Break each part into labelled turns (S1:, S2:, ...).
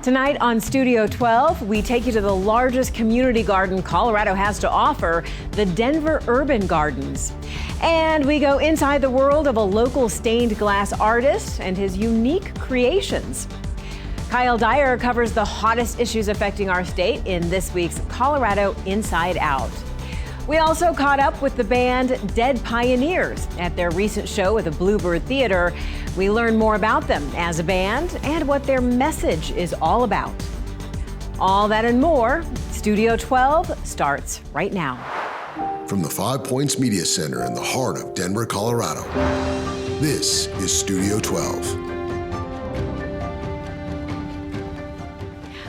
S1: Tonight on Studio 12, we take you to the largest community garden Colorado has to offer, the Denver Urban Gardens. And we go inside the world of a local stained glass artist and his unique creations. Kyle Dyer covers the hottest issues affecting our state in this week's Colorado Inside Out. We also caught up with the band Dead Pioneers at their recent show at the Bluebird Theater. We learn more about them as a band and what their message is all about. All that and more, Studio 12 starts right now.
S2: From the Five Points Media Center in the heart of Denver, Colorado, this is Studio 12.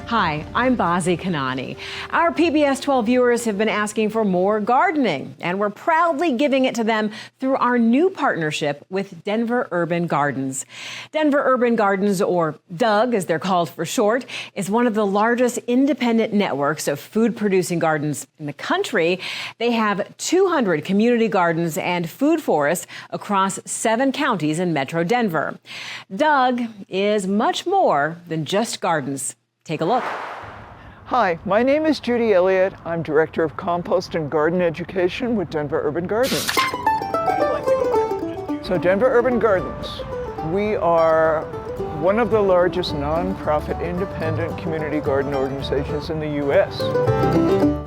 S1: Hi, I'm Bazi, Kanani. Our PBS 12 viewers have been asking for more gardening, and we're proudly giving it to them through our new partnership with Denver Urban Gardens. Denver Urban Gardens, or DUG as they're called for short, is one of the largest independent networks of food-producing gardens in the country. They have 200 community gardens and food forests across 7 counties in Metro Denver. DUG is much more than just gardens. Take a look.
S3: Hi, my name is Judy Elliott. I'm Director of Compost and Garden Education with Denver Urban Gardens. So Denver Urban Gardens, we are one of the largest nonprofit independent community garden organizations in the U.S.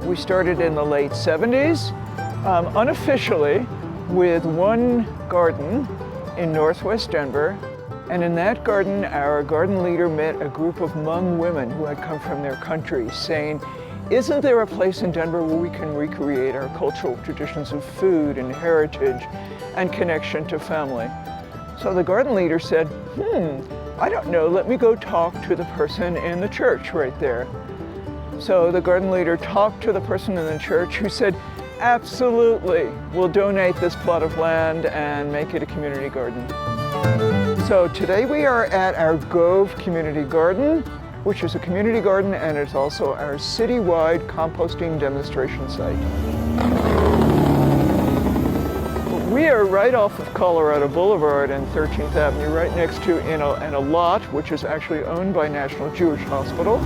S3: We started in the late 70s, unofficially, with one garden in Northwest Denver. And in that garden, our garden leader met a group of Hmong women who had come from their country saying, isn't there a place in Denver where we can recreate our cultural traditions of food and heritage and connection to family? So the garden leader said, I don't know, let me go talk to the person in the church right there. So the garden leader talked to the person in the church who said, absolutely, we'll donate this plot of land and make it a community garden. So today we are at our Gove Community Garden, which is a community garden and it's also our citywide composting demonstration site. We are right off of Colorado Boulevard and 13th Avenue, right next to in a lot which is actually owned by National Jewish Hospital.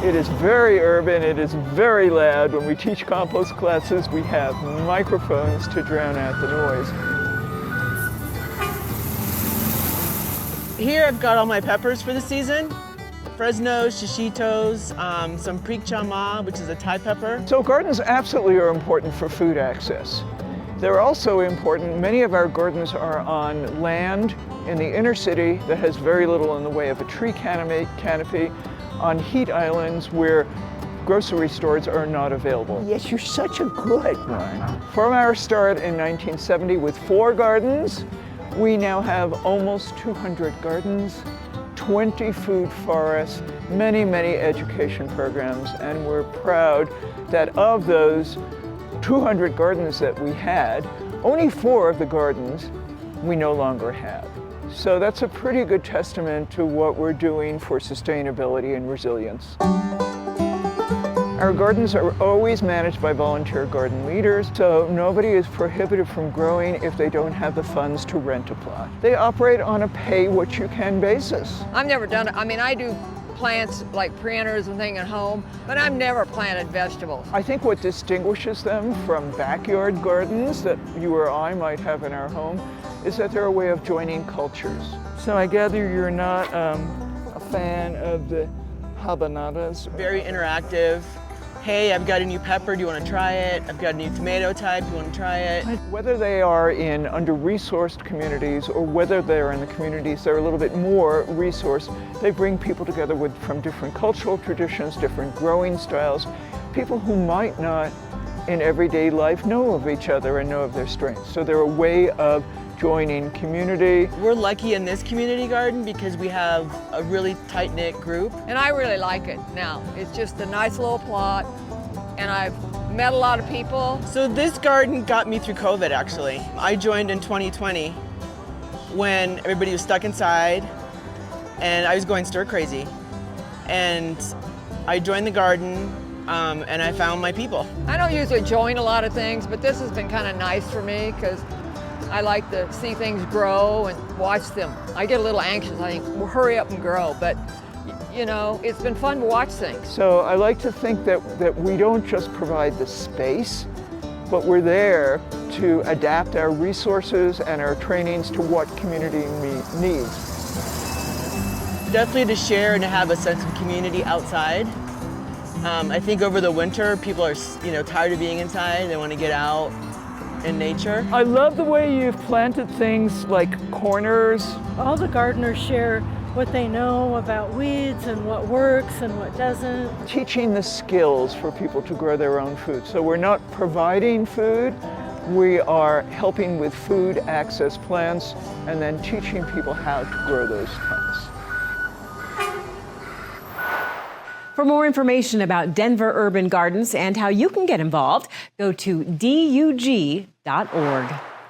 S3: It is very urban, it is very loud. When we teach compost classes, we have microphones to drown out the noise.
S4: Here I've got all my peppers for the season. Fresnos, shishitos, some preek chama, which is a Thai pepper.
S3: So gardens absolutely are important for food access. They're also important, many of our gardens are on land in the inner city that has very little in the way of a tree canopy, on heat islands where grocery stores are not available. Yes, you're such a good one. From our start in 1970 with 4 gardens, we now have almost 200 gardens, 20 food forests, many, many education programs, and we're proud that of those 200 gardens that we had, only 4 of the gardens we no longer have. So that's a pretty good testament to what we're doing for sustainability and resilience. Our gardens are always managed by volunteer garden leaders, so nobody is prohibited from growing if they don't have the funds to rent a plot. They operate on a pay-what-you-can basis.
S5: I've never done it. I mean, I do plants like pruners and things at home, but I've never planted vegetables.
S3: I think what distinguishes them from backyard gardens that you or I might have in our home is that they're a way of joining cultures. So I gather you're not a fan of the habanadas?
S4: Very interactive. Hey, I've got a new pepper, do you want to try it? I've got a new tomato type, do you want to try it?
S3: Whether they are in under-resourced communities or whether they're in the communities that are a little bit more resourced, they bring people together from different cultural traditions, different growing styles, people who might not in everyday life know of each other and know of their strengths. So they're a way of joining community.
S4: We're lucky in this community garden because we have a really tight-knit group.
S5: And I really like it now. It's just a nice little plot, and I've met a lot of people.
S4: So this garden got me through COVID, actually. I joined in 2020 when everybody was stuck inside and I was going stir crazy. And I joined the garden and I found my people.
S5: I don't usually join a lot of things, but this has been kind of nice for me because I like to see things grow and watch them. I get a little anxious. I think, well, hurry up and grow. But You know, it's been fun to watch things.
S3: So I like to think that we don't just provide the space, but we're there to adapt our resources and our trainings to what community needs.
S4: Definitely to share and to have a sense of community outside. I think over the winter, people are, tired of being inside. They want to get out in nature.
S3: I love the way you've planted things like corners.
S6: All the gardeners share what they know about weeds and what works and what doesn't.
S3: Teaching the skills for people to grow their own food. So we're not providing food, we are helping with food access plans and then teaching people how to grow those things.
S1: For more information about Denver Urban Gardens and how you can get involved, go to dug.org.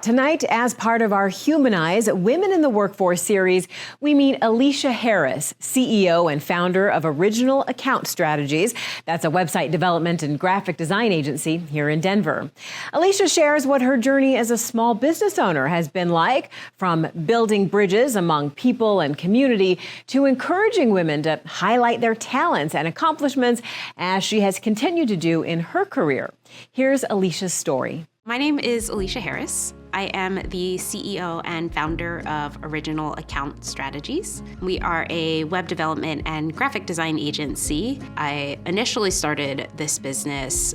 S1: Tonight, as part of our Humanize Women in the Workforce series, we meet Alisha Harris, CEO and founder of Original Account Strategies. That's a website development and graphic design agency here in Denver. Alisha shares what her journey as a small business owner has been like, from building bridges among people and community to encouraging women to highlight their talents and accomplishments, as she has continued to do in her career. Here's Alisha's story.
S7: My name is Alisha Harris. I am the CEO and founder of Original Account Strategies. We are a web development and graphic design agency. I initially started this business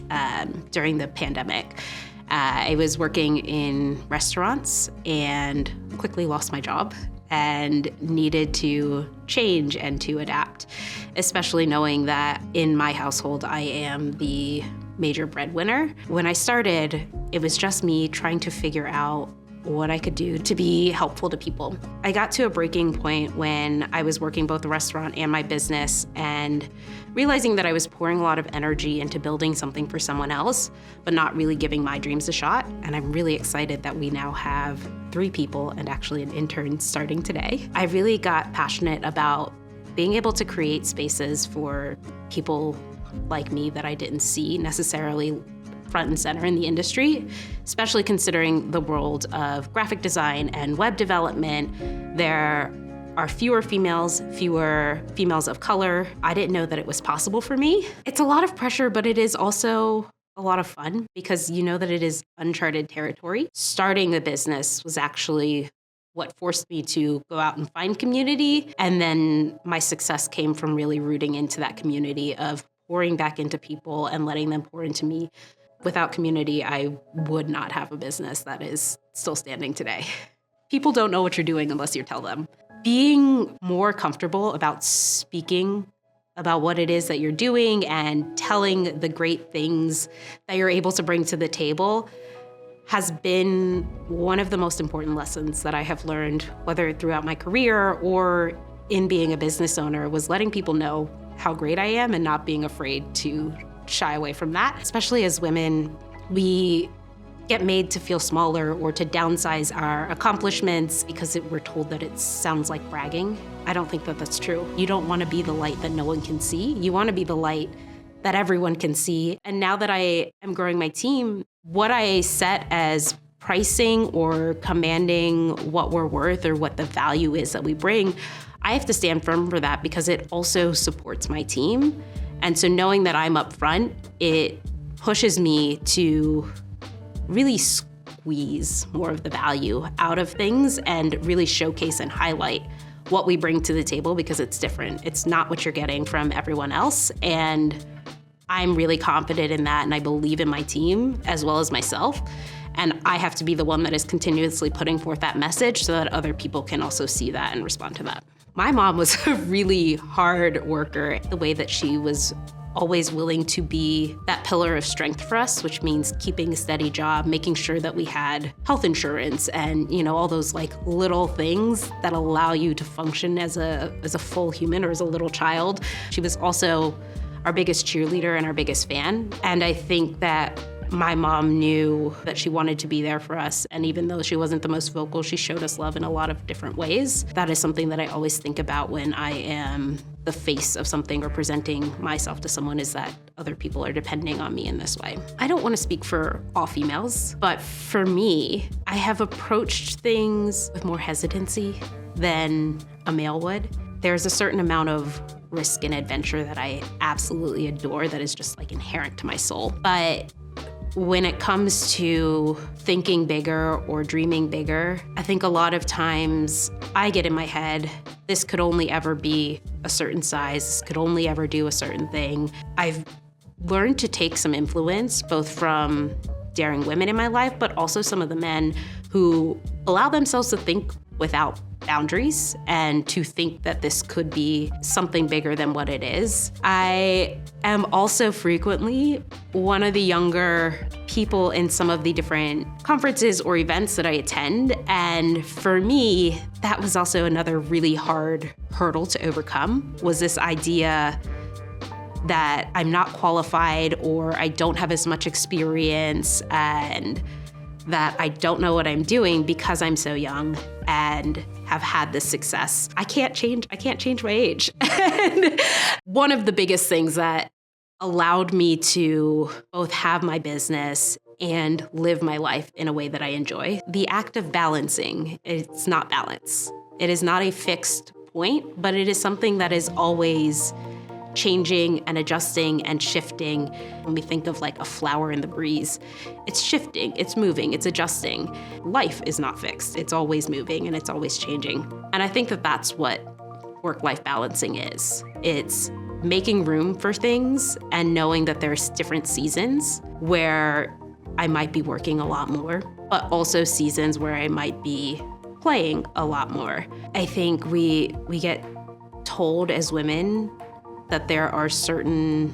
S7: during the pandemic. I was working in restaurants and quickly lost my job and needed to change and to adapt, especially knowing that in my household, I am the major breadwinner. When I started, it was just me trying to figure out what I could do to be helpful to people. I got to a breaking point when I was working both the restaurant and my business and realizing that I was pouring a lot of energy into building something for someone else, but not really giving my dreams a shot. And I'm really excited that we now have 3 people and actually an intern starting today. I really got passionate about being able to create spaces for people like me that I didn't see necessarily front and center in the industry, especially considering the world of graphic design and web development. There are fewer females of color. I didn't know that it was possible for me. It's a lot of pressure, but it is also a lot of fun because you know that it is uncharted territory. Starting a business was actually what forced me to go out and find community. And then my success came from really rooting into that community of pouring back into people and letting them pour into me. Without community, I would not have a business that is still standing today. People don't know what you're doing unless you tell them. Being more comfortable about speaking about what it is that you're doing and telling the great things that you're able to bring to the table has been one of the most important lessons that I have learned, whether throughout my career or in being a business owner, was letting people know how great I am and not being afraid to shy away from that. Especially as women, we get made to feel smaller or to downsize our accomplishments because we're told that it sounds like bragging. I don't think that that's true. You don't want to be the light that no one can see. You want to be the light that everyone can see. And now that I am growing my team, what I set as pricing or commanding what we're worth or what the value is that we bring, I have to stand firm for that because it also supports my team. And so knowing that I'm up front, it pushes me to really squeeze more of the value out of things and really showcase and highlight what we bring to the table because it's different. It's not what you're getting from everyone else. And I'm really confident in that and I believe in my team as well as myself. And I have to be the one that is continuously putting forth that message so that other people can also see that and respond to that. My mom was a really hard worker, the way that she was always willing to be that pillar of strength for us, which means keeping a steady job, making sure that we had health insurance and, all those like little things that allow you to function as a full human or as a little child. She was also our biggest cheerleader and our biggest fan. And I think that my mom knew that she wanted to be there for us. And even though she wasn't the most vocal, she showed us love in a lot of different ways. That is something that I always think about when I am the face of something or presenting myself to someone, is that other people are depending on me in this way. I don't want to speak for all females, but for me, I have approached things with more hesitancy than a male would. There's a certain amount of risk and adventure that I absolutely adore, that is just like inherent to my soul. But when it comes to thinking bigger or dreaming bigger, I think a lot of times I get in my head, this could only ever be a certain size, this could only ever do a certain thing. I've learned to take some influence, both from daring women in my life, but also some of the men who allow themselves to think without boundaries and to think that this could be something bigger than what it is. I am also frequently one of the younger people in some of the different conferences or events that I attend. And for me, that was also another really hard hurdle to overcome, was this idea that I'm not qualified or I don't have as much experience and that I don't know what I'm doing because I'm so young and have had this success. I can't change my age. And one of the biggest things that allowed me to both have my business and live my life in a way that I enjoy, the act of balancing, it's not balance. It is not a fixed point, but it is something that is always changing and adjusting and shifting. When we think of like a flower in the breeze, it's shifting, it's moving, it's adjusting. Life is not fixed. It's always moving and it's always changing. And I think that that's what work-life balancing is. It's making room for things and knowing that there's different seasons where I might be working a lot more, but also seasons where I might be playing a lot more. I think we get told as women that there are certain,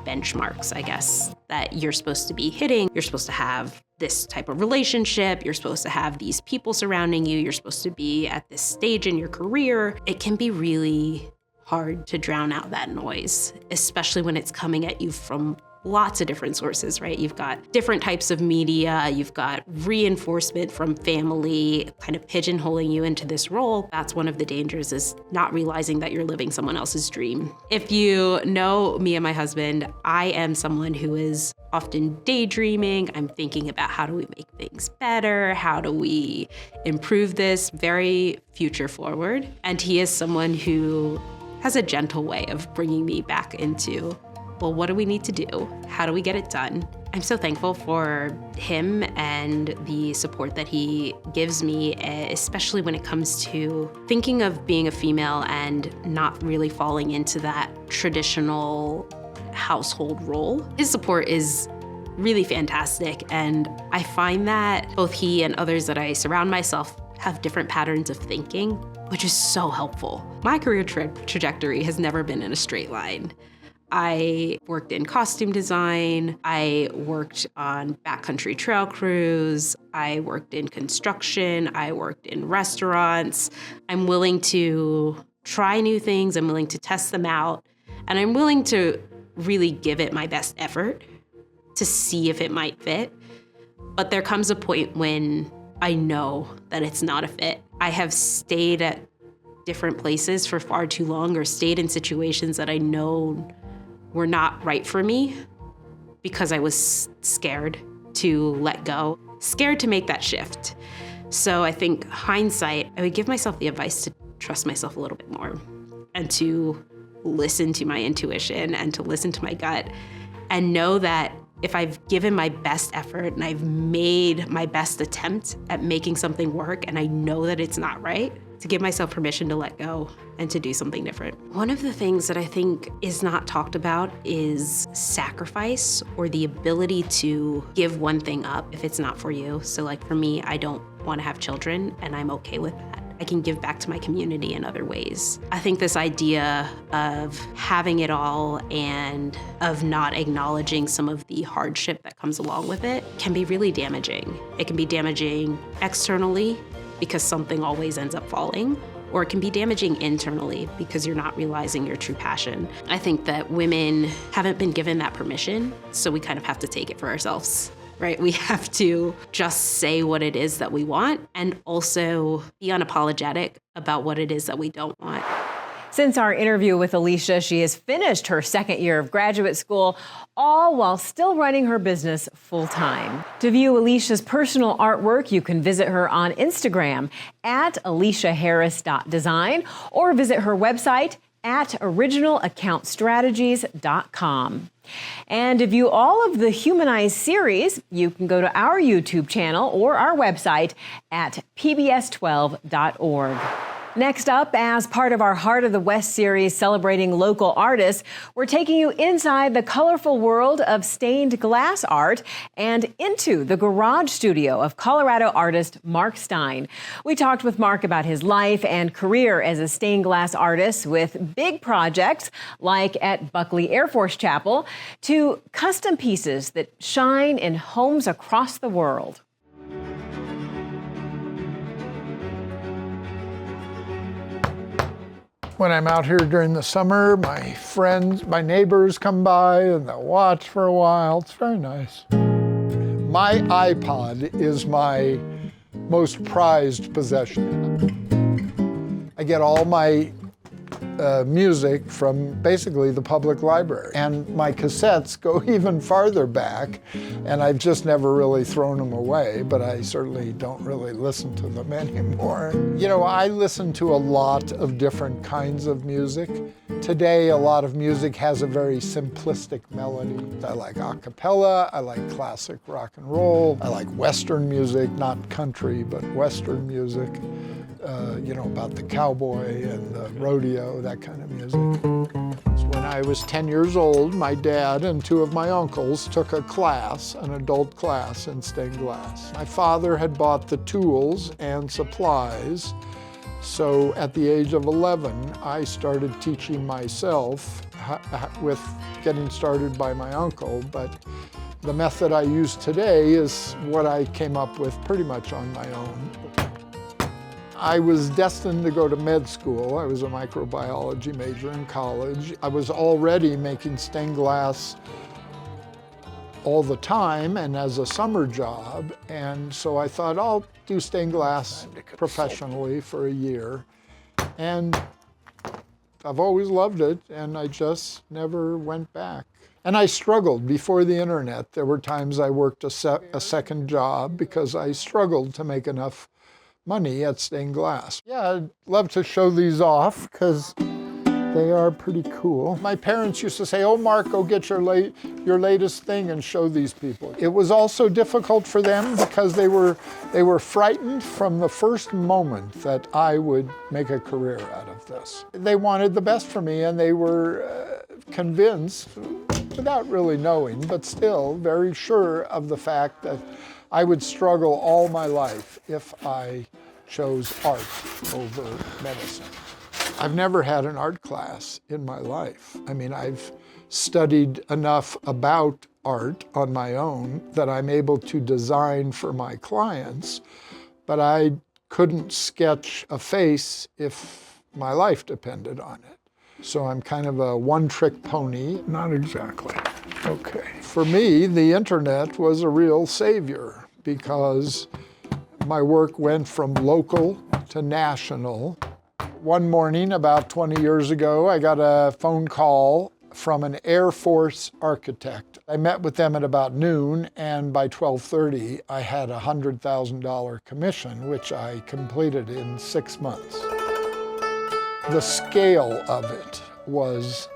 S7: benchmarks, I guess, that you're supposed to be hitting. You're supposed to have this type of relationship. You're supposed to have these people surrounding you. You're supposed to be at this stage in your career. It can be really hard to drown out that noise, especially when it's coming at you from lots of different sources, right? You've got different types of media, you've got reinforcement from family, kind of pigeonholing you into this role. That's one of the dangers, is not realizing that you're living someone else's dream. If you know me and my husband, I am someone who is often daydreaming. I'm thinking about how do we make things better? How do we improve this? Very future forward. And he is someone who has a gentle way of bringing me back into, well, what do we need to do? How do we get it done? I'm so thankful for him and the support that he gives me, especially when it comes to thinking of being a female and not really falling into that traditional household role. His support is really fantastic, and I find that both he and others that I surround myself have different patterns of thinking, which is so helpful. My career trajectory has never been in a straight line. I worked in costume design, I worked on backcountry trail crews, I worked in construction, I worked in restaurants. I'm willing to try new things, I'm willing to test them out, and I'm willing to really give it my best effort to see if it might fit. But there comes a point when I know that it's not a fit. I have stayed at different places for far too long, or stayed in situations that I know were not right for me because I was scared to let go, scared to make that shift. So I think hindsight, I would give myself the advice to trust myself a little bit more and to listen to my intuition and to listen to my gut and know that if I've given my best effort and I've made my best attempt at making something work and I know that it's not right, to give myself permission to let go and to do something different. One of the things that I think is not talked about is sacrifice, or the ability to give one thing up if it's not for you. So like for me, I don't want to have children and I'm okay with that. I can give back to my community in other ways. I think this idea of having it all and of not acknowledging some of the hardship that comes along with it can be really damaging. It can be damaging externally because something always ends up falling, or it can be damaging internally because you're not realizing your true passion. I think that women haven't been given that permission, so we kind of have to take it for ourselves. Right? We have to just say what it is that we want and also be unapologetic about what it is that we don't want.
S1: Since our interview with Alisha, she has finished her second year of graduate school, all while still running her business full-time. To view Alisha's personal artwork, you can visit her on Instagram at AlishaHarris.design or visit her website at originalaccountstrategies.com. And to view all of the Humanize series, you can go to our YouTube channel or our website at pbs12.org. Next up, as part of our Heart of the West series celebrating local artists, we're taking you inside the colorful world of stained glass art and into the garage studio of Colorado artist Mark Stine. We talked with Mark about his life and career as a stained glass artist, with big projects like at Buckley Air Force Chapel to custom pieces that shine in homes across the world.
S8: When I'm out here during the summer, my friends, my neighbors come by and they'll watch for a while. It's very nice. My iPod is my most prized possession. I get all my music from basically the public library. And my cassettes go even farther back, and I've just never really thrown them away, but I certainly don't really listen to them anymore. You know, I listen to a lot of different kinds of music. Today, a lot of music has a very simplistic melody. I like a cappella, I like classic rock and roll, I like Western music, not country, but Western music. You know, about the cowboy and the rodeo, that kind of music. So when I was 10 years old, my dad and two of my uncles took a class, an adult class in stained glass. My father had bought the tools and supplies, so at the age of 11, I started teaching myself with getting started by my uncle, but the method I use today is what I came up with pretty much on my own. I was destined to go to med school. I was a microbiology major in college. I was already making stained glass all the time and as a summer job. And so I thought, I'll do stained glass professionally for a year. And I've always loved it, and I just never went back. And I struggled before the internet. There were times I worked a second job because I struggled to make enough money at stained glass. Yeah, I'd love to show these off because they are pretty cool. My parents used to say, oh, Mark, go get your latest thing and show these people. It was also difficult for them because they were frightened from the first moment that I would make a career out of this. They wanted the best for me, and they were convinced, without really knowing, but still very sure of the fact that I would struggle all my life if I chose art over medicine. I've never had an art class in my life. I mean, I've studied enough about art on my own that I'm able to design for my clients, but I couldn't sketch a face if my life depended on it. So I'm kind of a one-trick pony. Not exactly. Okay. For me, the internet was a real savior because my work went from local to national. One morning, about 20 years ago, I got a phone call from an Air Force architect. I met with them at about noon, and by 12:30, I had a $100,000 commission, which I completed in 6 months. The scale of it was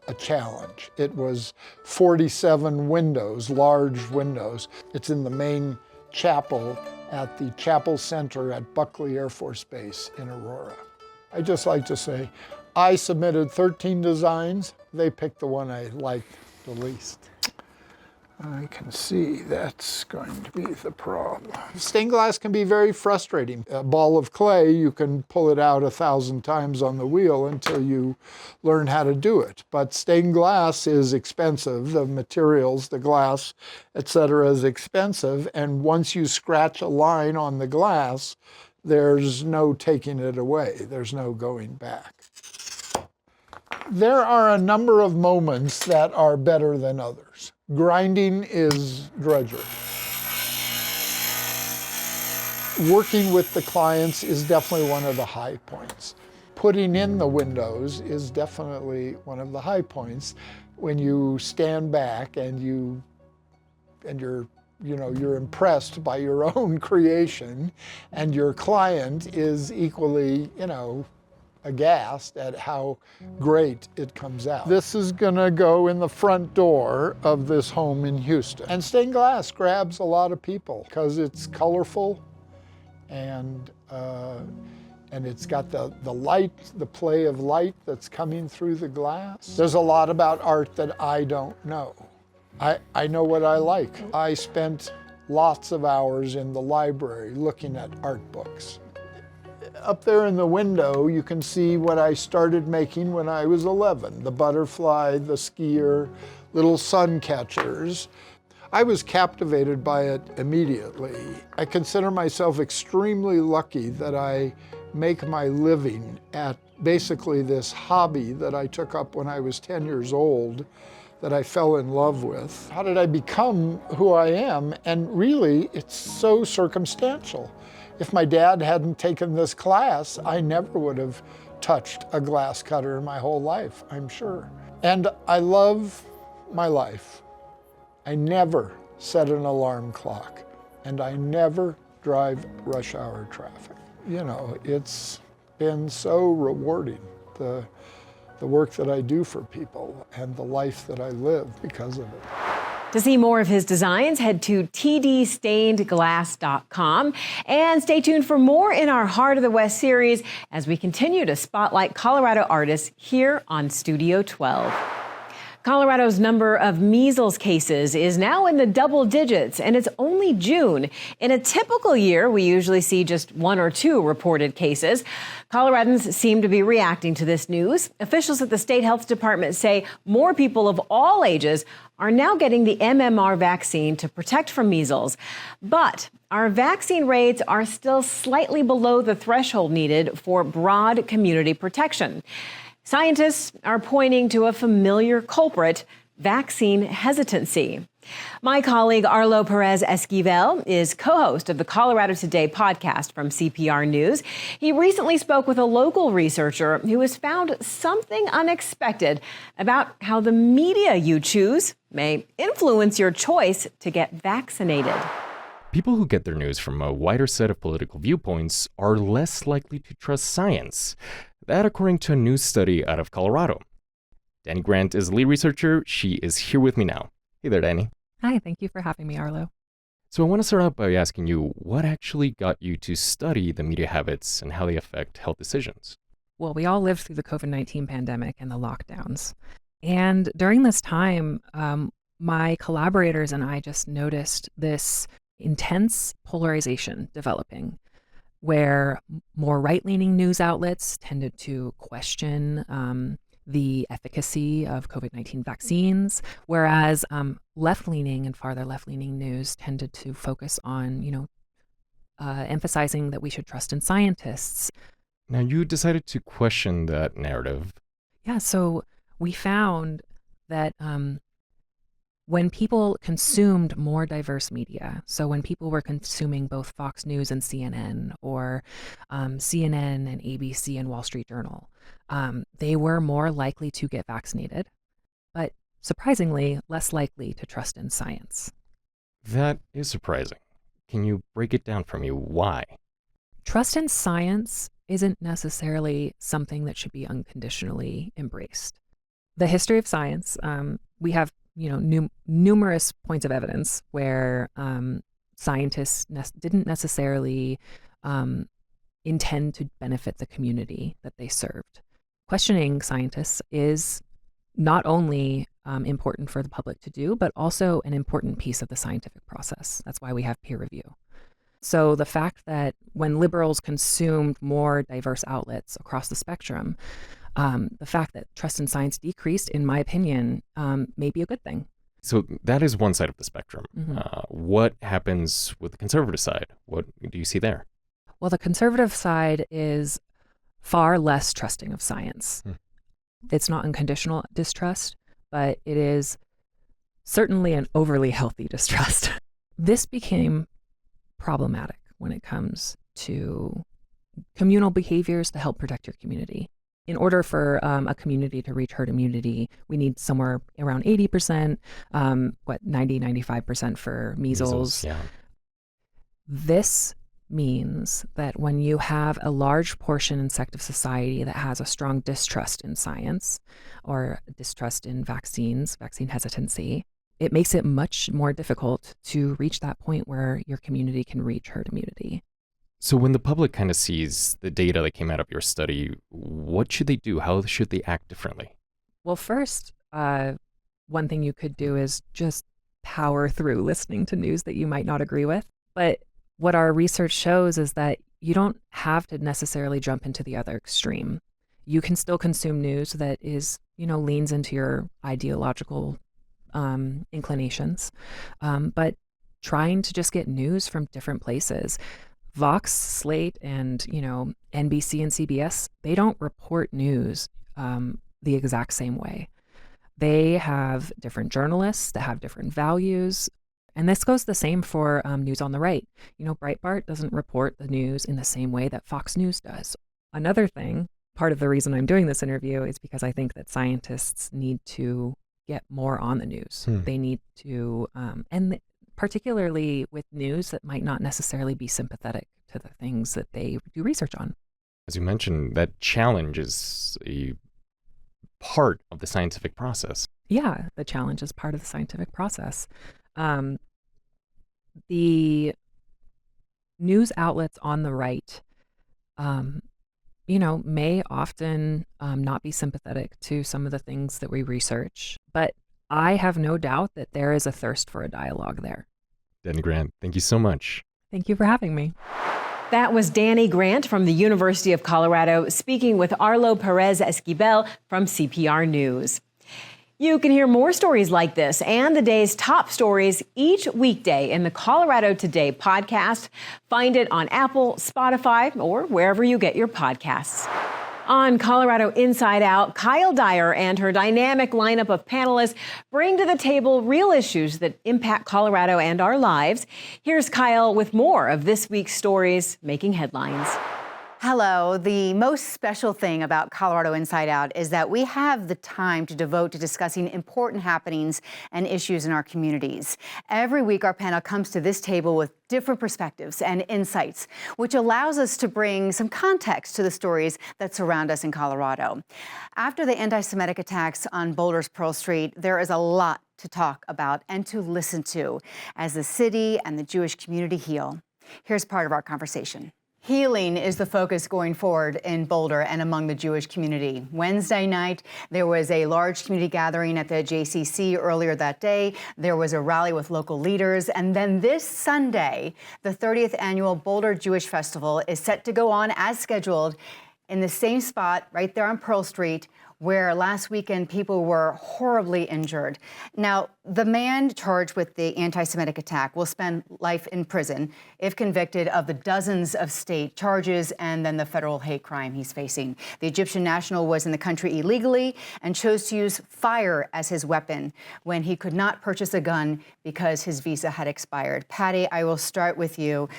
S8: a challenge. It was 47 windows, large windows. It's in the main chapel at the Chapel Center at Buckley Air Force Base in Aurora. I just like to say, I submitted 13 designs. They picked the one I liked the least. I can see that's going to be the problem. Stained glass can be very frustrating. A ball of clay, you can pull it out 1,000 times on the wheel until you learn how to do it. But stained glass is expensive. The materials, the glass, etc., is expensive. And once you scratch a line on the glass, there's no taking it away. There's no going back. There are a number of moments that are better than others. Grinding is drudgery. Working with the clients is definitely one of the high points. Putting in the windows is definitely one of the high points. When you stand back and you're impressed by your own creation, and your client is equally, aghast at how great it comes out. This is gonna go in the front door of this home in Houston. And stained glass grabs a lot of people because it's colorful and it's got the light, the play of light that's coming through the glass. There's a lot about art that I don't know. I know what I like. I spent lots of hours in the library looking at art books. Up there in the window, you can see what I started making when I was 11. The butterfly, the skier, little sun catchers. I was captivated by it immediately. I consider myself extremely lucky that I make my living at basically this hobby that I took up when I was 10 years old, that I fell in love with. How did I become who I am? And really, it's so circumstantial. If my dad hadn't taken this class, I never would have touched a glass cutter in my whole life, I'm sure. And I love my life. I never set an alarm clock, and I never drive rush hour traffic. You know, it's been so rewarding, the work that I do for people and the life that I live because of it.
S1: To see more of his designs, head to tdstainedglass.com and stay tuned for more in our Heart of the West series as we continue to spotlight Colorado artists here on Studio 12. Colorado's number of measles cases is now in the double digits, and it's only June. In a typical year, we usually see just 1 or 2 reported cases. Coloradans seem to be reacting to this news. Officials at the state health department say more people of all ages are now getting the MMR vaccine to protect from measles. But our vaccine rates are still slightly below the threshold needed for broad community protection. Scientists are pointing to a familiar culprit, vaccine hesitancy. My colleague Arlo Perez Esquivel is co-host of the Colorado Today podcast from CPR News. He recently spoke with a local researcher who has found something unexpected about how the media you choose may influence your choice to get vaccinated.
S9: People who get their news from a wider set of political viewpoints are less likely to trust science. That according to a new study out of Colorado. Danny Grant is the lead researcher. She is here with me now. Hey there, Danny.
S10: Hi, thank you for having me, Arlo.
S9: So I want to start out by asking you, what actually got you to study the media habits and how they affect health decisions?
S10: Well, we all lived through the COVID-19 pandemic and the lockdowns. And during this time, my collaborators and I just noticed this intense polarization developing, where more right-leaning news outlets tended to question the efficacy of COVID-19 vaccines, whereas left-leaning and farther left-leaning news tended to focus on, emphasizing that we should trust in scientists.
S9: Now, you decided to question that narrative.
S10: Yeah, so we found that when people consumed more diverse media, so when people were consuming both Fox News and CNN, or CNN and ABC and Wall Street Journal, they were more likely to get vaccinated, but surprisingly less likely to trust in science.
S9: That is surprising. Can you break it down for me? Why?
S10: Trust in science isn't necessarily something that should be unconditionally embraced. The history of science, we have numerous points of evidence where scientists didn't necessarily intend to benefit the community that they served. Questioning scientists is not only important for the public to do, but also an important piece of the scientific process. That's why we have peer review. So the fact that when liberals consumed more diverse outlets across the spectrum, the fact that trust in science decreased, in my opinion, may be a good thing.
S9: So that is one side of the spectrum.
S10: Mm-hmm.
S9: What happens with the conservative side? What do you see there?
S10: Well, the conservative side is far less trusting of science. It's not unconditional distrust, but it is certainly an overly healthy distrust. This became problematic when it comes to communal behaviors to help protect your community. In order for a community to reach herd immunity, we need somewhere around 80%, 90, 95% for measles.
S9: Yeah.
S10: This means that when you have a large portion and sect of society that has a strong distrust in science or distrust in vaccines, vaccine hesitancy, it makes it much more difficult to reach that point where your community can reach herd immunity.
S9: So when the public kind of sees the data that came out of your study, what should they do? How should they act differently?
S10: Well, first, one thing you could do is just power through listening to news that you might not agree with. But what our research shows is that you don't have to necessarily jump into the other extreme. You can still consume news that is, leans into your ideological inclinations, but trying to just get news from different places. Vox, Slate, and NBC and CBS, they don't report news the exact same way. They have different journalists that have different values. And this goes the same for news on the right. Breitbart doesn't report the news in the same way that Fox News does. Another thing, part of the reason I'm doing this interview is because I think that scientists need to get more on the news. They need to, and particularly with news that might not necessarily be sympathetic to the things that they do research on.
S9: As you mentioned, that challenge is a part of the scientific process.
S10: Yeah, the challenge is part of the scientific process. The news outlets on the right, may often not be sympathetic to some of the things that we research, but I have no doubt that there is a thirst for a dialogue there.
S9: Danny Grant, thank you so much.
S10: Thank you for having me.
S1: That was Danny Grant from the University of Colorado speaking with Arlo Perez Esquivel from CPR News. You can hear more stories like this and the day's top stories each weekday in the Colorado Today podcast. Find it on Apple, Spotify, or wherever you get your podcasts. On Colorado Inside Out, Kyle Dyer and her dynamic lineup of panelists bring to the table real issues that impact Colorado and our lives. Here's Kyle with more of this week's stories making headlines.
S11: Hello. The most special thing about Colorado Inside Out is that we have the time to devote to discussing important happenings and issues in our communities. Every week, our panel comes to this table with different perspectives and insights, which allows us to bring some context to the stories that surround us in Colorado. After the anti-Semitic attacks on Boulder's Pearl Street, there is a lot to talk about and to listen to as the city and the Jewish community heal. Here's part of our conversation. Healing is the focus going forward in Boulder and among the Jewish community. Wednesday night, there was a large community gathering at the JCC earlier that day. There was a rally with local leaders. And then this Sunday, the 30th annual Boulder Jewish Festival is set to go on as scheduled in the same spot right there on Pearl Street, where last weekend people were horribly injured. Now, the man charged with the anti-Semitic attack will spend life in prison if convicted of the dozens of state charges and then the federal hate crime he's facing. The Egyptian national was in the country illegally and chose to use fire as his weapon when he could not purchase a gun because his visa had expired. Patty, I will start with you.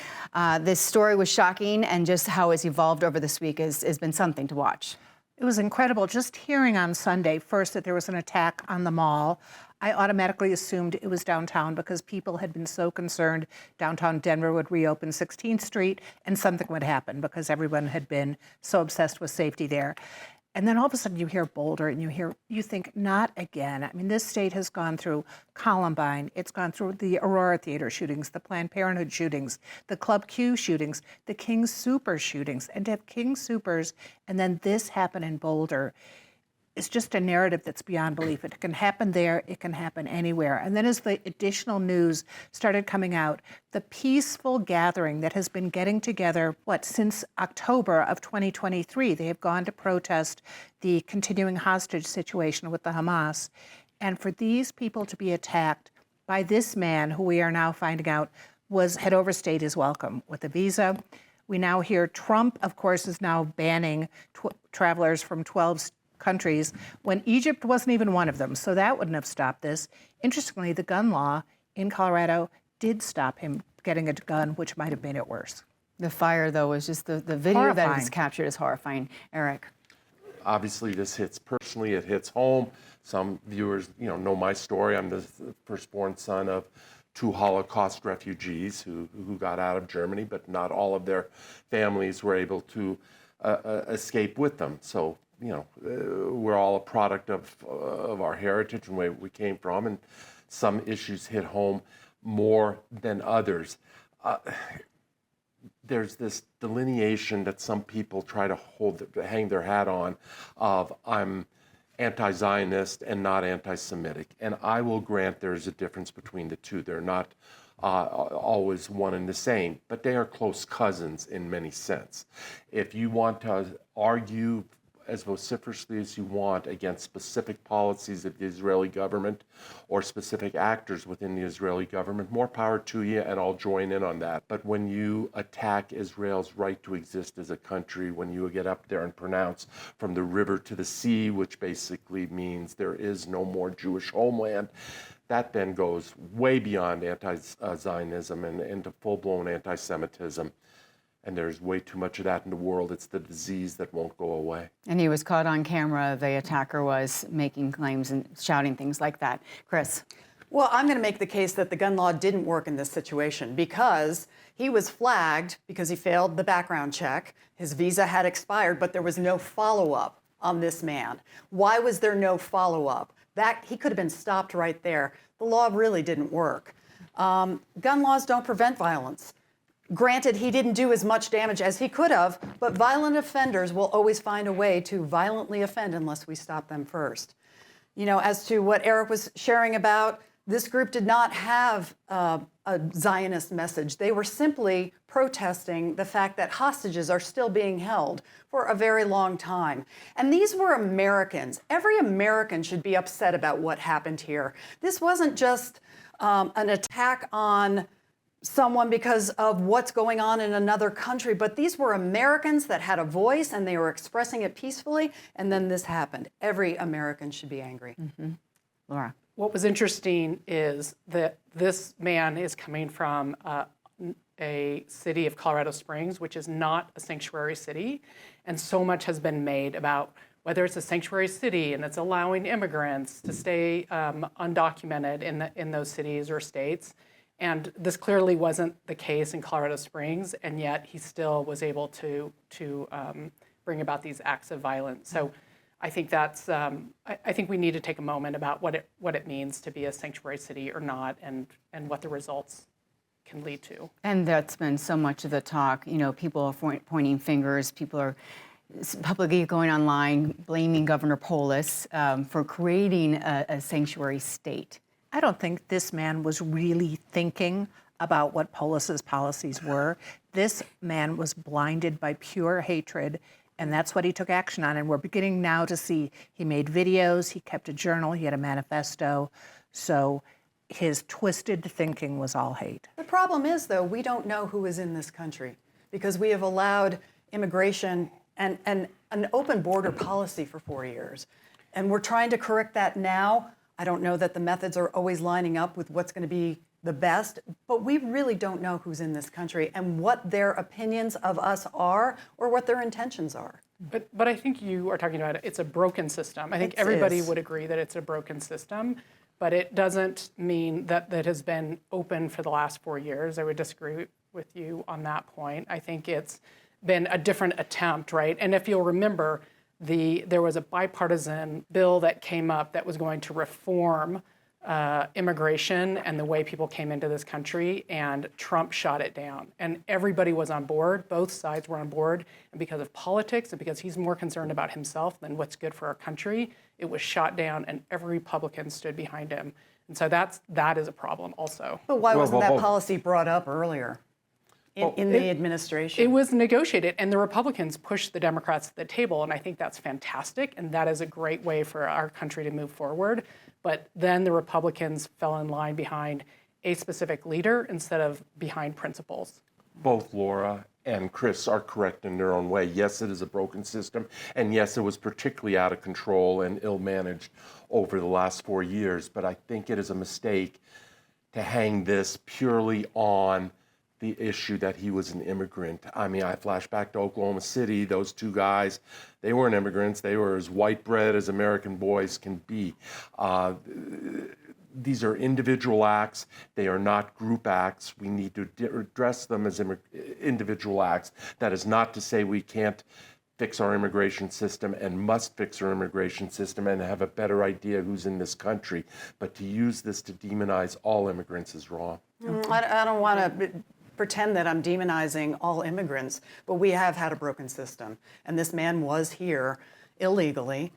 S11: This story was shocking, and just how it's evolved over this week has been something to watch.
S12: It was incredible. Just hearing on Sunday, first, that there was an attack on the mall, I automatically assumed it was downtown because people had been so concerned downtown Denver would reopen 16th Street and something would happen because everyone had been so obsessed with safety there. And then all of a sudden you hear Boulder and you think, not again. I mean, this state has gone through Columbine. It's gone through the Aurora Theater shootings, the Planned Parenthood shootings, the Club Q shootings, the King Soopers shootings. And to have King Soopers and then this happen in Boulder, it's just a narrative that's beyond belief. It can happen there, it can happen anywhere. And then as the additional news started coming out, the peaceful gathering that has been getting together, since October of 2023, they have gone to protest the continuing hostage situation with the Hamas. And for these people to be attacked by this man, who we are now finding out had overstayed his welcome with a visa. We now hear Trump, of course, is now banning travelers from 12 countries when Egypt wasn't even one of them. So that wouldn't have stopped this. Interestingly, the gun law in Colorado did stop him getting a gun, which might have made it worse.
S11: The fire, though, was just the video
S12: horrifying.
S11: that is captured is horrifying. Eric.
S13: Obviously, this hits personally. It hits home. Some viewers, know my story. I'm the firstborn son of two Holocaust refugees who got out of Germany, but not all of their families were able to escape with them. So, you know, we're all a product of our heritage and where we came from, and some issues hit home more than others. There's this delineation that some people try to hang their hat on of I'm anti-Zionist and not anti-Semitic. And I will grant there's a difference between the two. They're not always one and the same, but they are close cousins in many sense. If you want to argue as vociferously as you want against specific policies of the Israeli government or specific actors within the Israeli government, more power to you, and I'll join in on that. But when you attack Israel's right to exist as a country, when you get up there and pronounce from the river to the sea, which basically means there is no more Jewish homeland, that then goes way beyond anti-Zionism and into full-blown anti-Semitism. And there's way too much of that in the world. It's the disease that won't go away.
S11: And he was caught on camera. The attacker was making claims and shouting things like that. Chris?
S14: Well, I'm going to make the case that the gun law didn't work in this situation because he was flagged because he failed the background check. His visa had expired, but there was no follow-up on this man. Why was there no follow-up? That he could have been stopped right there. The law really didn't work. Gun laws don't prevent violence. Granted, he didn't do as much damage as he could have, but violent offenders will always find a way to violently offend unless we stop them first. You know, as to what Eric was sharing about, this group did not have a Zionist message. They were simply protesting the fact that hostages are still being held for a very long time. And these were Americans. Every American should be upset about what happened here. This wasn't just an attack on someone because of what's going on in another country, but these were Americans that had a voice and they were expressing it peacefully, and then this happened. Every American should be angry.
S11: Mm-hmm. Laura?
S15: What was interesting is that this man is coming from a city of Colorado Springs, which is not a sanctuary city, and so much has been made about whether it's a sanctuary city and it's allowing immigrants to stay undocumented in those cities or states. And this clearly wasn't the case in Colorado Springs, and yet he still was able to bring about these acts of violence. So I think that's I think we need to take a moment about what it means to be a sanctuary city or not, and what the results can lead to.
S11: And that's been so much of the talk. You know, people are pointing fingers. People are publicly going online blaming Governor Polis for creating a sanctuary state.
S12: I don't think this man was really thinking about what Polis's policies were. This man was blinded by pure hatred, and that's what he took action on. And we're beginning now to see he made videos, he kept a journal, he had a manifesto. So his twisted thinking was all hate.
S14: The problem is, though, we don't know who is in this country because we have allowed immigration and an open border policy for 4 years. And we're trying to correct that now. I don't know that the methods are always lining up with what's going to be the best, but we really don't know who's in this country and what their opinions of us are or what their intentions are.
S15: But I think you are talking about it's a broken system. I think everybody would agree that it's a broken system, but it doesn't mean that that has been open for the last 4 years. I would disagree with you on that point. I think it's been a different attempt, right? And if you'll remember, there was a bipartisan bill that came up that was going to reform immigration and the way people came into this country, and Trump shot it down. And everybody was on board, both sides were on board, and because of politics and because he's more concerned about himself than what's good for our country, it was shot down and every Republican stood behind him. And so that is a problem also.
S14: But why wasn't that policy brought up earlier? In the administration.
S15: It was negotiated, and the Republicans pushed the Democrats to the table, and I think that's fantastic, and that is a great way for our country to move forward. But then the Republicans fell in line behind a specific leader instead of behind principles.
S13: Both Laura and Chris are correct in their own way. Yes, it is a broken system, and yes, it was particularly out of control and ill-managed over the last 4 years, but I think it is a mistake to hang this purely on the issue that he was an immigrant. I mean, I flash back to Oklahoma City, those two guys, they weren't immigrants. They were as white bread as American boys can be. these are individual acts. They are not group acts. We need to address them as individual acts. That is not to say we can't fix our immigration system and must fix our immigration system and have a better idea who's in this country. But to use this to demonize all immigrants is wrong.
S14: I don't want to pretend that I'm demonizing all immigrants, but we have had a broken system. And this man was here illegally,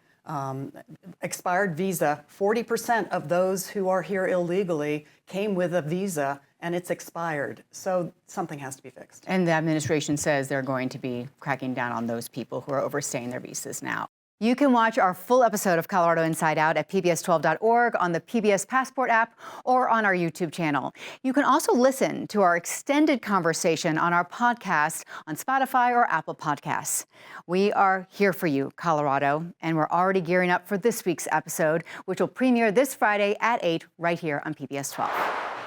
S14: expired visa. 40% of those who are here illegally came with a visa, and it's expired. So something has to be fixed.
S11: And the administration says they're going to be cracking down on those people who are overstaying their visas now. You can watch our full episode of Colorado Inside Out at pbs12.org, on the PBS Passport app, or on our YouTube channel. You can also listen to our extended conversation on our podcast on Spotify or Apple Podcasts. We are here for you, Colorado, and we're already gearing up for this week's episode, which will premiere this Friday at 8 right here on PBS 12.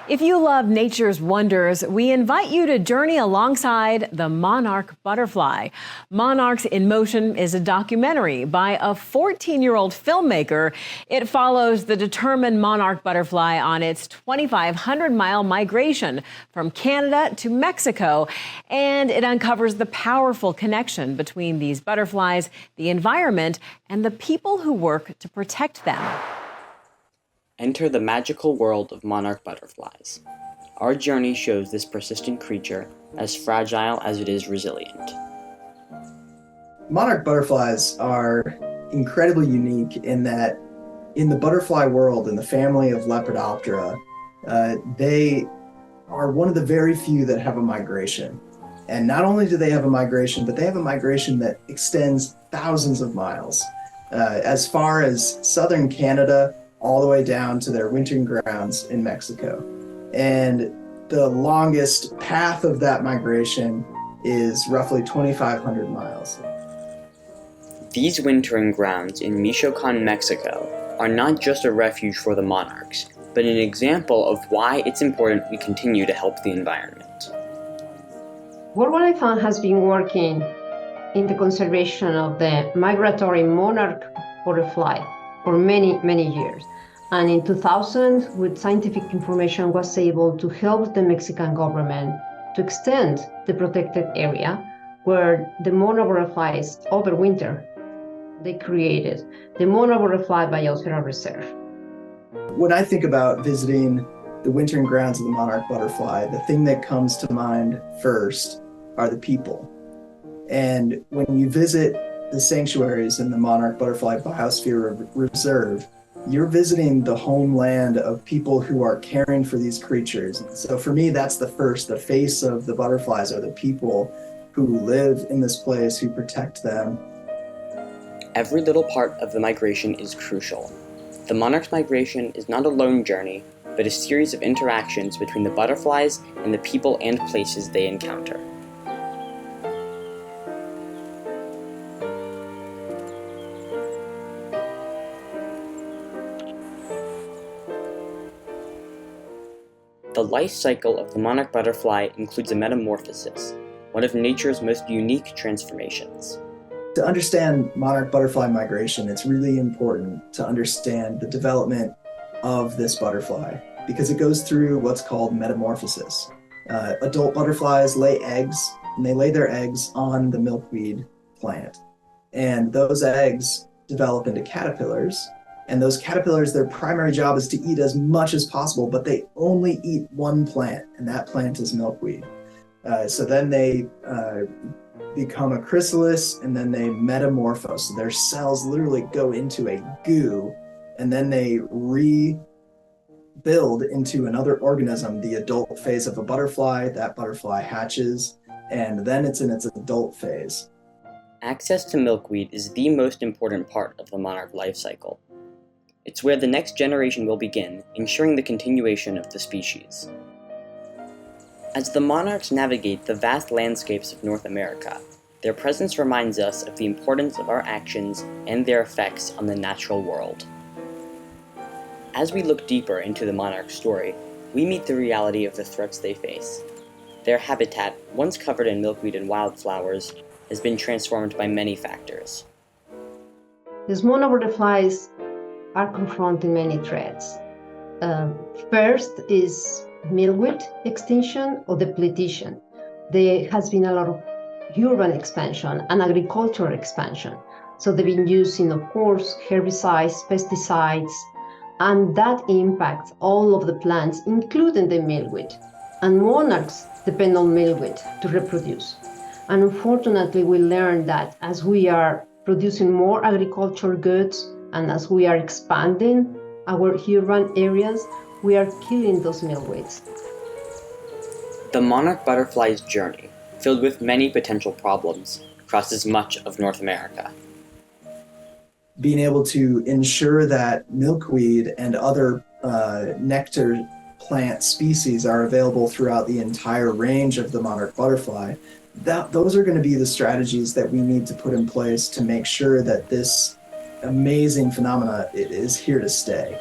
S1: If you love nature's wonders, we invite you to journey alongside the monarch butterfly. Monarchs in Motion is a documentary by a 14-year-old filmmaker. It follows the determined monarch butterfly on its 2,500-mile migration from Canada to Mexico, and it uncovers the powerful connection between these butterflies, the environment, and the people who work to protect them.
S16: Enter the magical world of monarch butterflies. Our journey shows this persistent creature as fragile as it is resilient.
S17: Monarch butterflies are incredibly unique in that in the butterfly world, in the family of Lepidoptera, they are one of the very few that have a migration. And not only do they have a migration, but they have a migration that extends thousands of miles, as far as southern Canada, all the way down to their wintering grounds in Mexico. And the longest path of that migration is roughly 2,500 miles.
S16: These wintering grounds in Michoacan, Mexico, are not just a refuge for the monarchs, but an example of why it's important we continue to help the environment.
S18: World Wildlife Fund has been working in the conservation of the migratory monarch butterfly for many, many years. And in 2000, with scientific information, was able to help the Mexican government to extend the protected area where the monarch butterflies overwinter. They created the monarch butterfly biosphere reserve.
S17: When I think about visiting the wintering grounds of the monarch butterfly, the thing that comes to mind first are the people. And when you visit the sanctuaries in the monarch butterfly biosphere reserve, you're visiting the homeland of people who are caring for these creatures. So for me, that's the face of the butterflies are the people who live in this place, who protect them.
S16: Every little part of the migration is crucial. The monarch's migration is not a lone journey, but a series of interactions between the butterflies and the people and places they encounter. The life cycle of the monarch butterfly includes a metamorphosis, one of nature's most unique transformations.
S17: To understand monarch butterfly migration, it's really important to understand the development of this butterfly because it goes through what's called metamorphosis. Adult butterflies lay eggs, and they lay their eggs on the milkweed plant. And those eggs develop into caterpillars. And those caterpillars, their primary job is to eat as much as possible, but they only eat one plant, and that plant is milkweed. So then they become a chrysalis, and then they metamorphose. So their cells literally go into a goo, and then they rebuild into another organism, the adult phase of a butterfly. That butterfly hatches, and then it's in its adult phase.
S16: Access to milkweed is the most important part of the monarch life cycle. It's where the next generation will begin, ensuring the continuation of the species. As the monarchs navigate the vast landscapes of North America, their presence reminds us of the importance of our actions and their effects on the natural world. As we look deeper into the monarch story, we meet the reality of the threats they face. Their habitat, once covered in milkweed and wildflowers, has been transformed by many factors.
S18: These monarch butterflies are confronting many threats. First is milkweed extinction or depletion. There has been a lot of urban expansion and agricultural expansion. So they've been using, of course, herbicides, pesticides, and that impacts all of the plants, including the milkweed. And monarchs depend on milkweed to reproduce. And unfortunately, we learned that as we are producing more agricultural goods and as we are expanding our urban areas, we are killing those milkweeds.
S16: The monarch butterfly's journey, filled with many potential problems, crosses much of North America.
S17: Being able to ensure that milkweed and other nectar plant species are available throughout the entire range of the monarch butterfly, those are going to be the strategies that we need to put in place to make sure that this amazing phenomena is here to stay.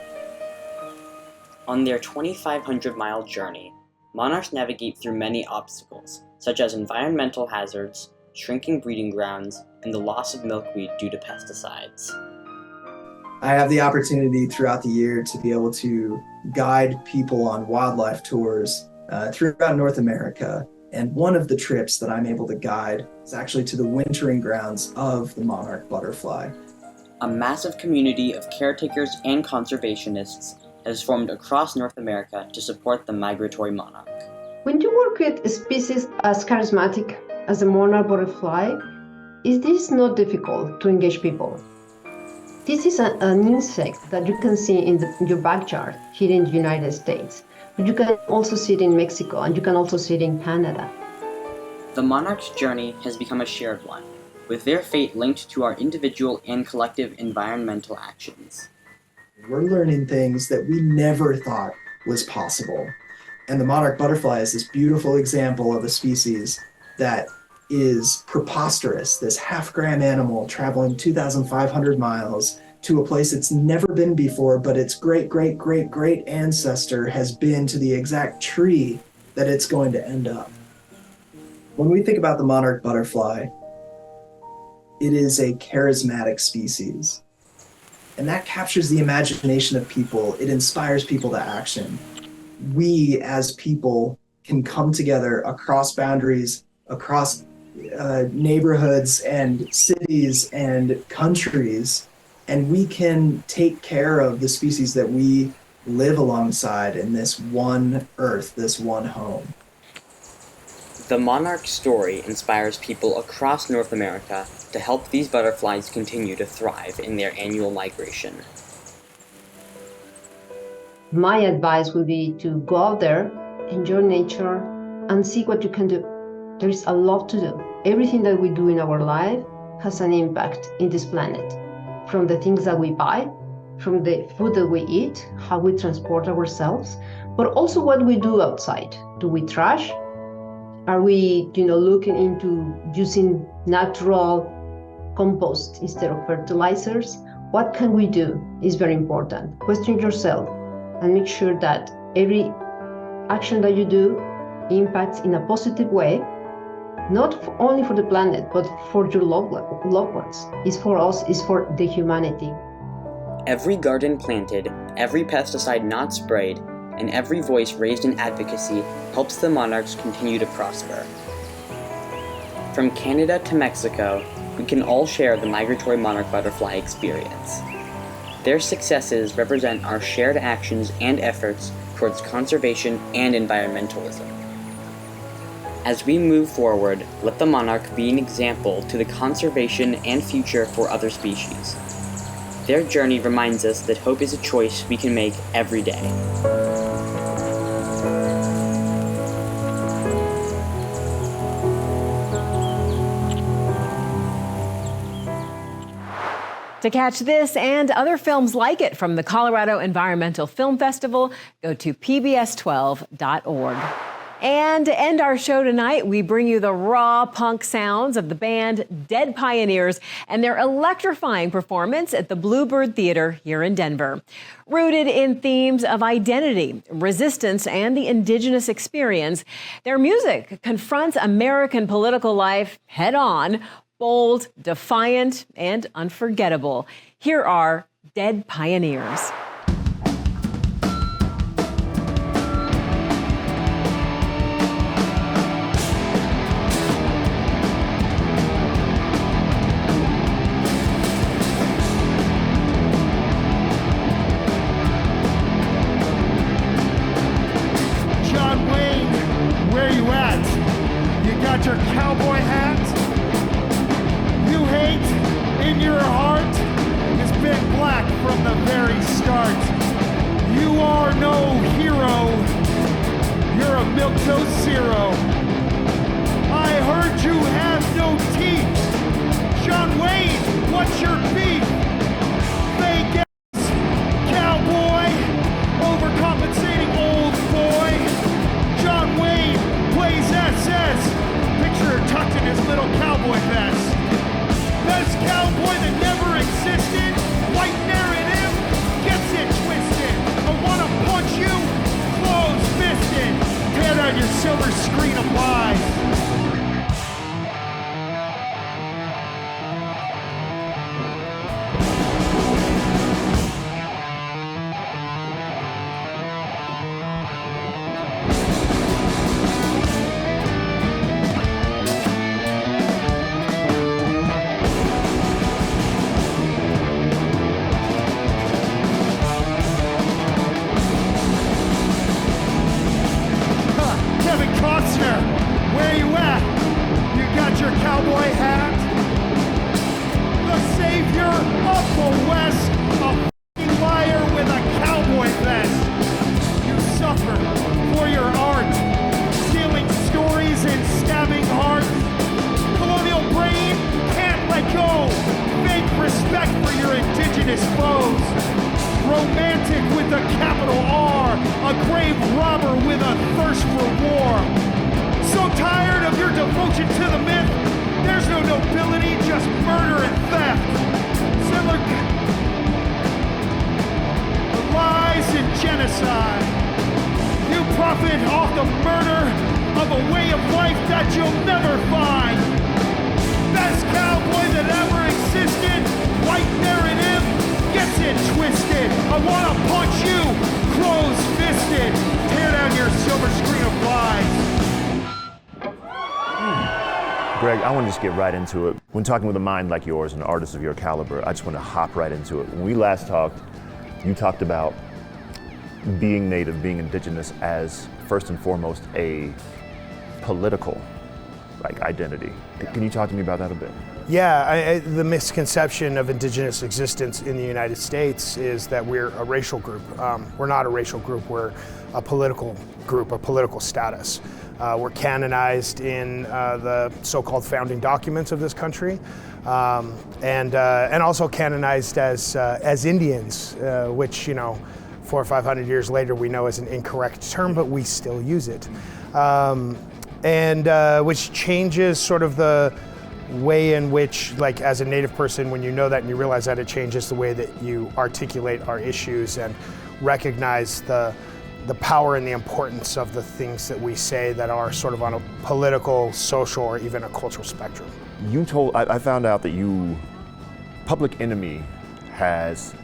S16: On their 2,500-mile journey, monarchs navigate through many obstacles, such as environmental hazards, shrinking breeding grounds, and the loss of milkweed due to pesticides.
S17: I have the opportunity throughout the year to be able to guide people on wildlife tours throughout North America. And one of the trips that I'm able to guide is actually to the wintering grounds of the monarch butterfly.
S16: A massive community of caretakers and conservationists has formed across North America to support the migratory monarch.
S18: When you work with a species as charismatic as the monarch butterfly, it is not difficult to engage people. This is an insect that you can see in your backyard here in the United States, but you can also see it in Mexico and you can also see it in Canada.
S16: The monarch's journey has become a shared one, with their fate linked to our individual and collective environmental actions.
S17: We're learning things that we never thought was possible. And the monarch butterfly is this beautiful example of a species that is preposterous, this half-gram animal traveling 2,500 miles to a place it's never been before, but its great ancestor has been to the exact tree that it's going to end up. When we think about the monarch butterfly, it is a charismatic species. And that captures the imagination of people. It inspires people to action. We as people can come together across boundaries, across neighborhoods and cities and countries, and we can take care of the species that we live alongside in this one earth, this one home.
S16: The monarch story inspires people across North America to help these butterflies continue to thrive in their annual migration.
S18: My advice would be to go out there, enjoy nature, and see what you can do. There is a lot to do. Everything that we do in our life has an impact in this planet. From the things that we buy, from the food that we eat, how we transport ourselves, but also what we do outside. Do we trash? Are we, looking into using natural compost instead of fertilizers? What can we do is very important. Question yourself and make sure that every action that you do impacts in a positive way, not only for the planet, but for your loved ones. It's for us, it's for the humanity.
S16: Every garden planted, every pesticide not sprayed, and every voice raised in advocacy helps the monarchs continue to prosper. From Canada to Mexico, we can all share the migratory monarch butterfly experience. Their successes represent our shared actions and efforts towards conservation and environmentalism. As we move forward, let the monarch be an example to the conservation and future for other species. Their journey reminds us that hope is a choice we can make every day.
S1: To catch this and other films like it from the Colorado Environmental Film Festival, go to pbs12.org. And to end our show tonight, we bring you the raw punk sounds of the band Dead Pioneers and their electrifying performance at the Bluebird Theater here in Denver. Rooted in themes of identity, resistance, and the indigenous experience, their music confronts American political life head-on, bold, defiant, and unforgettable. Here are Dead Pioneers.
S19: got your cowboy hat. You hate in your heart has been black from the very start. You are no hero. You're a milquetoast zero. I heard you have no teeth. John Wayne, what's your beef? Fake ass cowboy, overcompensating old boy. John Wayne plays SS. Picture tucked in his little cowboy vest. Best cowboy that never existed. White narrative gets it twisted. I wanna punch you, closed-fisted. Tear down your silver screen of lies. Where you at? You got your cowboy hat? The savior of the West, a f***ing liar with a cowboy vest. You suffer for your art, stealing stories and stabbing hearts. Colonial brain can't let go. Fake respect for your indigenous foes. Romantic with a capital R, a grave robber with a thirst for war. So tired of your devotion to the myth. There's no nobility, just murder and theft. Similar lies and genocide. You profit off the murder of a way of life that you'll never find. Best cowboy that ever existed. White narrative gets it twisted. I wanna punch you, closed-fisted. Tear down your silver screen of lies.
S20: Greg, I want to just get right into it. When talking with a mind like yours and an artist of your caliber, I just want to hop right into it. When we last talked, you talked about being Native, being indigenous as first and foremost a political identity. Can you talk to me about that a bit?
S21: Yeah, the misconception of indigenous existence in the United States is that we're a racial group. We're not a racial group, we're a political group, a political status. We're canonized in the so-called founding documents of this country, and also canonized as Indians, which 400 or 500 years later we know is an incorrect term, but we still use it, and which changes sort of the way in which, like, as a Native person, when you know that and you realize that, it changes the way that you articulate our issues and recognize the power and the importance of the things that we say that are sort of on a political, social, or even a cultural spectrum.
S20: I found out that Public Enemy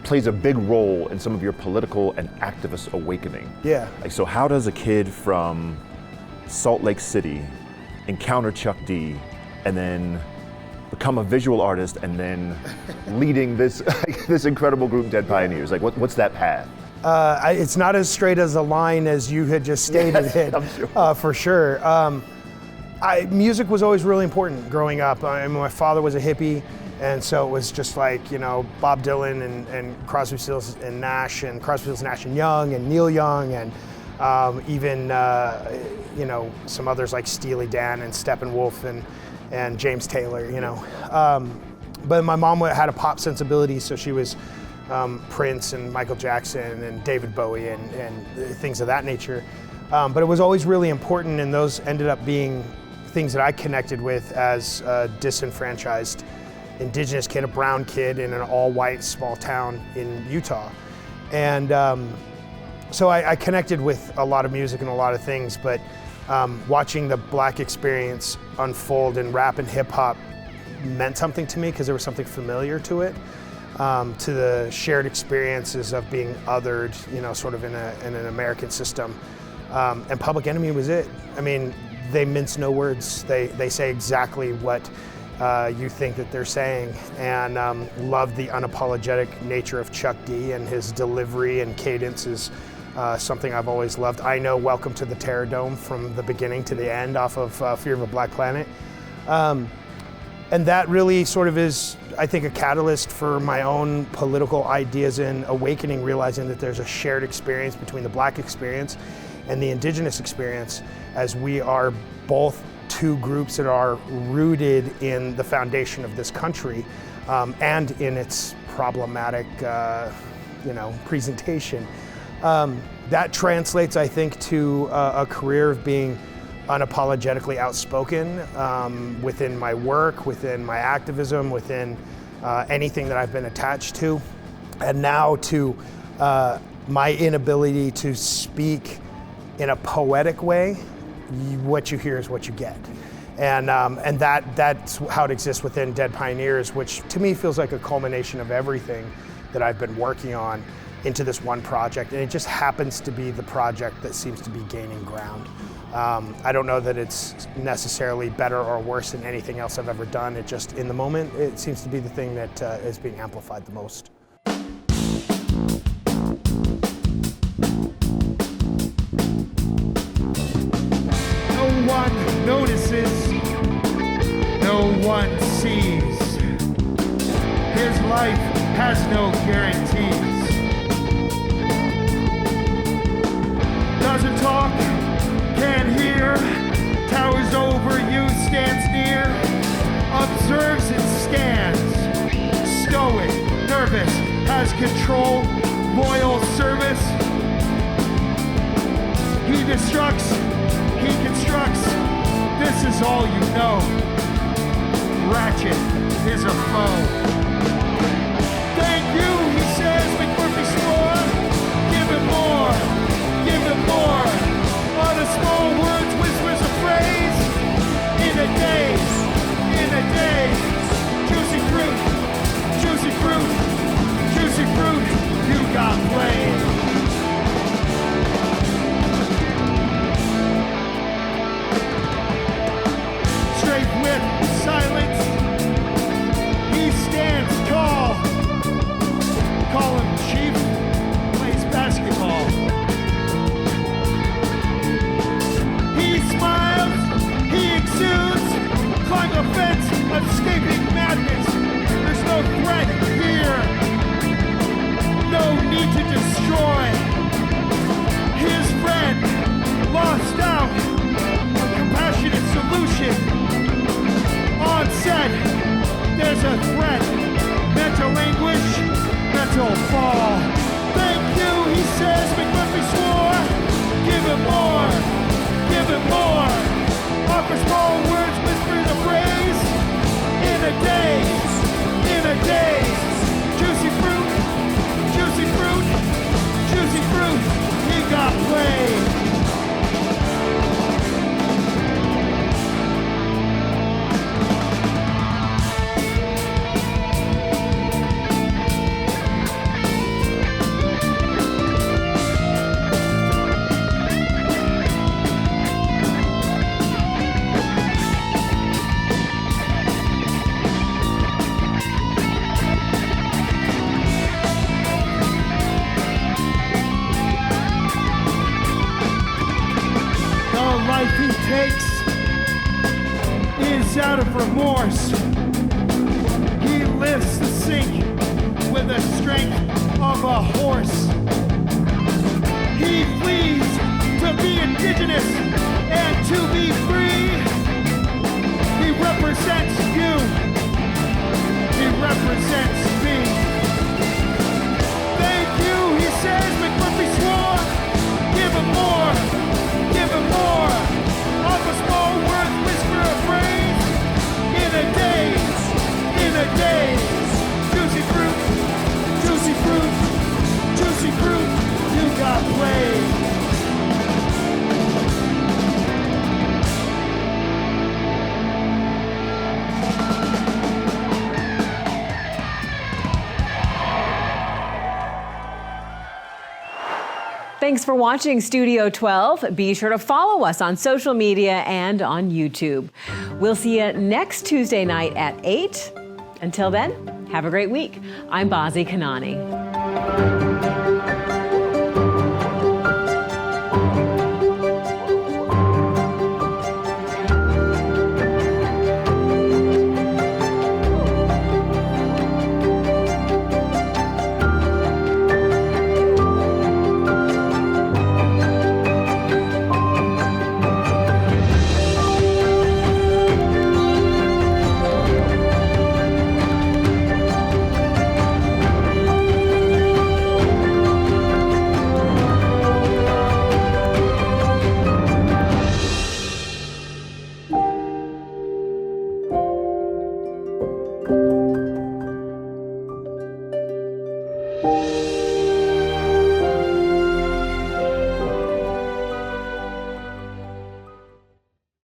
S20: plays a big role in some of your political and activist awakening.
S21: Yeah.
S20: So how does a kid from Salt Lake City encounter Chuck D and then become a visual artist and then leading this incredible group, Dead Pioneers? What's that path?
S21: It's not as straight as a line as you had just stated it,
S20: I'm sure.
S21: for sure. Music was always really important growing up. My father was a hippie, and so it was just like, Bob Dylan and Crosby, Stills and Nash, and Crosby, Stills, Nash and Young, and Neil Young, and even some others like Steely Dan and Steppenwolf and James Taylor, But my mom had a pop sensibility, so she was Prince and Michael Jackson and David Bowie and things of that nature. But it was always really important, and those ended up being things that I connected with as a disenfranchised indigenous kid, a brown kid in an all-white small town in Utah. And so I connected with a lot of music and a lot of things, but watching the Black experience unfold in rap and hip hop meant something to me because there was something familiar to it. To the shared experiences of being othered, sort of in an American system. And Public Enemy was it. I mean, they mince no words. They say exactly what you think that they're saying, and love the unapologetic nature of Chuck D, and his delivery and cadence is something I've always loved. I know Welcome to the Terror Dome from the beginning to the end off of Fear of a Black Planet. And that really sort of is, I think, a catalyst for my own political ideas and awakening, realizing that there's a shared experience between the Black experience and the Indigenous experience, as we are both two groups that are rooted in the foundation of this country and in its problematic presentation. That translates, I think, to a career of being unapologetically outspoken within my work, within my activism, within anything that I've been attached to, and now to my inability to speak in a poetic way. What you hear is what you get. And that's how it exists within Dead Pioneers, which to me feels like a culmination of everything that I've been working on into this one project. And it just happens to be the project that seems to be gaining ground. I don't know that it's necessarily better or worse than anything else I've ever done. It just, in the moment, it seems to be the thing that is being amplified the most.
S19: No one notices, no one sees. His life has no guarantees. Doesn't talk, can't hear, towers over you, stands near, observes and scans, stoic, nervous, has control, loyal service. He destructs, he constructs, this is all you know. Ratchet is a foe. Thank you, he says, McMurphy swore. Give him more, give him more. On a small words, whispers a phrase. In a daze, in a daze. Juicy fruit, juicy fruit, juicy fruit. You got played. Straight with silence, he stands tall. Call him chief, plays basketball. He smiles, he exudes, climb a fence, escaping madness. There's no threat here, no need to destroy. His friend, lost out, a compassionate solution. On set, there's a threat, mental anguish, mental fall. Thank you, he says, McMurphy swore. Give him more, give him more. Offer small words, whisper the phrase. In a daze, in a daze. Juicy fruit, juicy fruit, juicy fruit. He got played. Life he takes is out of remorse. He lifts the sink with the strength of a horse. He flees to be indigenous and to be free. He represents you. He represents me. Thank you, he says, McMurphy swore. Give him more. Give him more. Offer small words, whisper a phrase. In a daze, in a daze. Juicy fruit, juicy fruit, juicy fruit. You got played.
S1: Thanks for watching Studio 12. Be sure to follow us on social media and on YouTube. We'll see you next Tuesday night at 8. Until then, have a great week. I'm Bazi Kanani.